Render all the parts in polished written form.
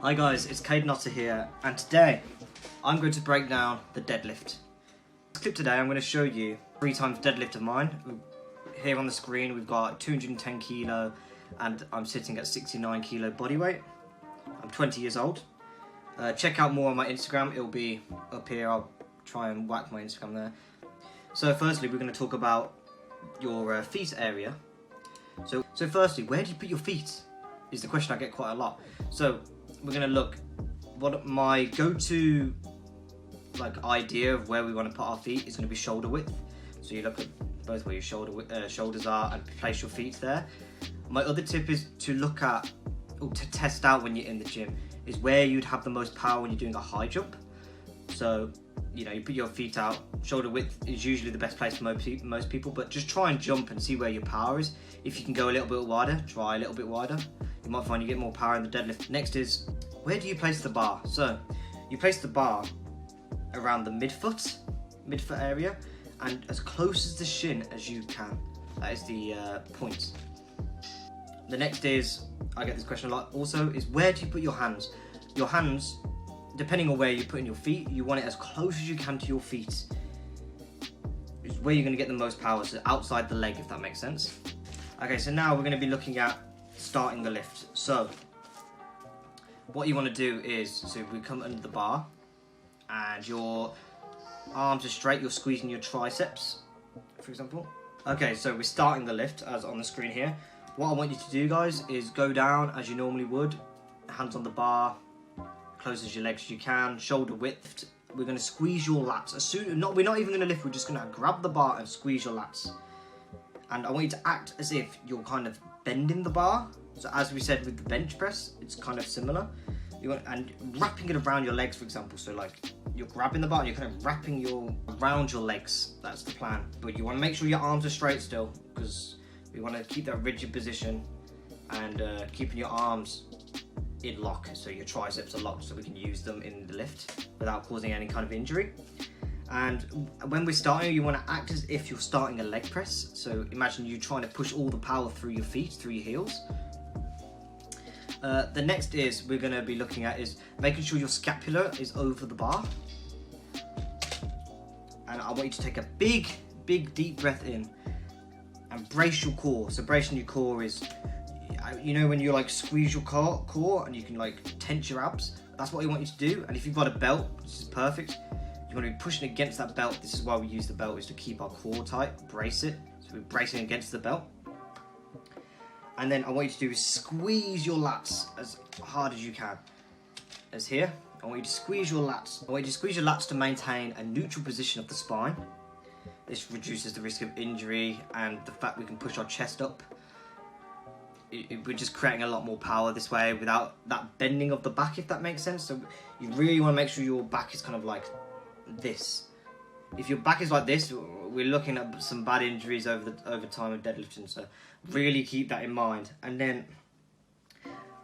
Hi guys, it's Caden Otter here, and today I'm going to break down the deadlift. This clip today I'm going to show you 3 times deadlift of mine. Here on the screen we've got 210 kilo and I'm sitting at 69 kilo body weight. I'm 20 years old. Check out more on my Instagram, it'll be up here. I'll try and whack my Instagram there. So firstly we're going to talk about your feet area. So firstly, where do you put your feet is the question I get quite a lot. So we're going to look what my go-to idea of where we want to put our feet is going to be shoulder width. So you look at both where your shoulders are and place your feet there. My other tip is to look at, or to test out when you're in the gym, is where you'd have the most power when you're doing a high jump. So you put your feet out, shoulder width is usually the best place for most people, but just try and jump and see where your power is. If you can go a little bit wider, try a little bit wider. You might find you get more power in the deadlift. Next is, where do you place the bar? So you place the bar around the midfoot area and as close as the shin as you can. That is the point. The next is, I get this question a lot also, is where do you put your hands? Your hands, depending on where you're putting your feet, you want it as close as you can to your feet. It's where you're going to get the most power, so outside the leg, if that makes sense. Okay, so now we're going to be looking at starting the lift. So what you want to do is, so we come under the bar and your arms are straight, you're squeezing your triceps, for example. Okay, so we're starting the lift as on the screen here. What I want you to do, guys, is go down as you normally would, hands on the bar, close as your legs as you can, shoulder width. We're going to squeeze your lats. We're not even going to lift, we're just going to grab the bar and squeeze your lats. And I want you to act as if you're kind of bending the bar. So as we said with the bench press, it's kind of similar. And wrapping it around your legs, for example. So like you're grabbing the bar and you're kind of wrapping around your legs. That's the plan. But you want to make sure your arms are straight still, because we want to keep that rigid position and keeping your arms in lock, so your triceps are locked, so we can use them in the lift without causing any kind of injury. And when we're starting, you want to act as if you're starting a leg press. So imagine you trying to push all the power through your feet, through your heels. The next is we're going to be looking at is making sure your scapula is over the bar. And I want you to take a big deep breath in and brace your core. So bracing your core is, when you squeeze your core and you can tense your abs. That's what we want you to do. And if you've got a belt, this is perfect. You want to be pushing against that belt. This is why we use the belt, is to keep our core tight, brace it. So we're bracing against the belt. And then I want you to do is squeeze your lats as hard as you can. As here, I want you to squeeze your lats. I want you to squeeze your lats to maintain a neutral position of the spine. This reduces the risk of injury and the fact we can push our chest up. We're just creating a lot more power this way without that bending of the back, if that makes sense. So you really want to make sure your back is kind of like this. If your back is like this, we're looking at some bad injuries over time of deadlifting, so really keep that in mind. And then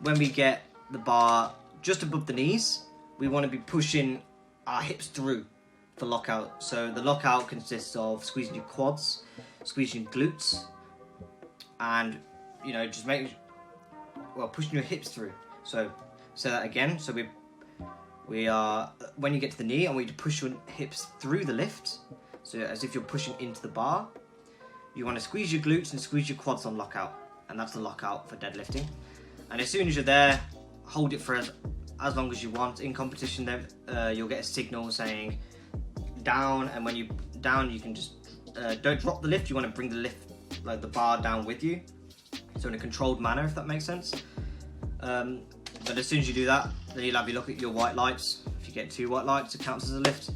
when we get the bar just above the knees, we want to be pushing our hips through for lockout. So the lockout consists of squeezing your quads, squeezing your glutes, and just pushing your hips through. So say that again. So we are, when you get to the knee, I want you to push your hips through the lift, so as if you're pushing into the bar. You want to squeeze your glutes and squeeze your quads on lockout, and that's the lockout for deadlifting. And as soon as you're there, hold it for as long as you want. In competition, you'll get a signal saying down, and when you down, you can just don't drop the lift. You want to bring the lift, the bar, down with you, so in a controlled manner, if that makes sense. But as soon as you do that, then you'll have a look at your white lights. If you get 2 white lights, it counts as a lift.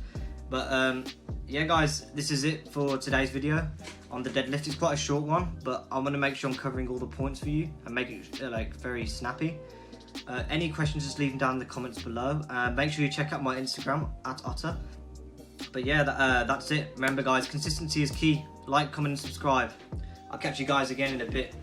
But yeah guys, this is it for today's video on the deadlift. It's quite a short one, but I'm going to make sure I'm covering all the points for you and make it very snappy. Any questions, just leave them down in the comments below. Make sure you check out my Instagram @Otter. But yeah, that's it. Remember guys, consistency is key. Like, comment and subscribe. I'll catch you guys again in a bit.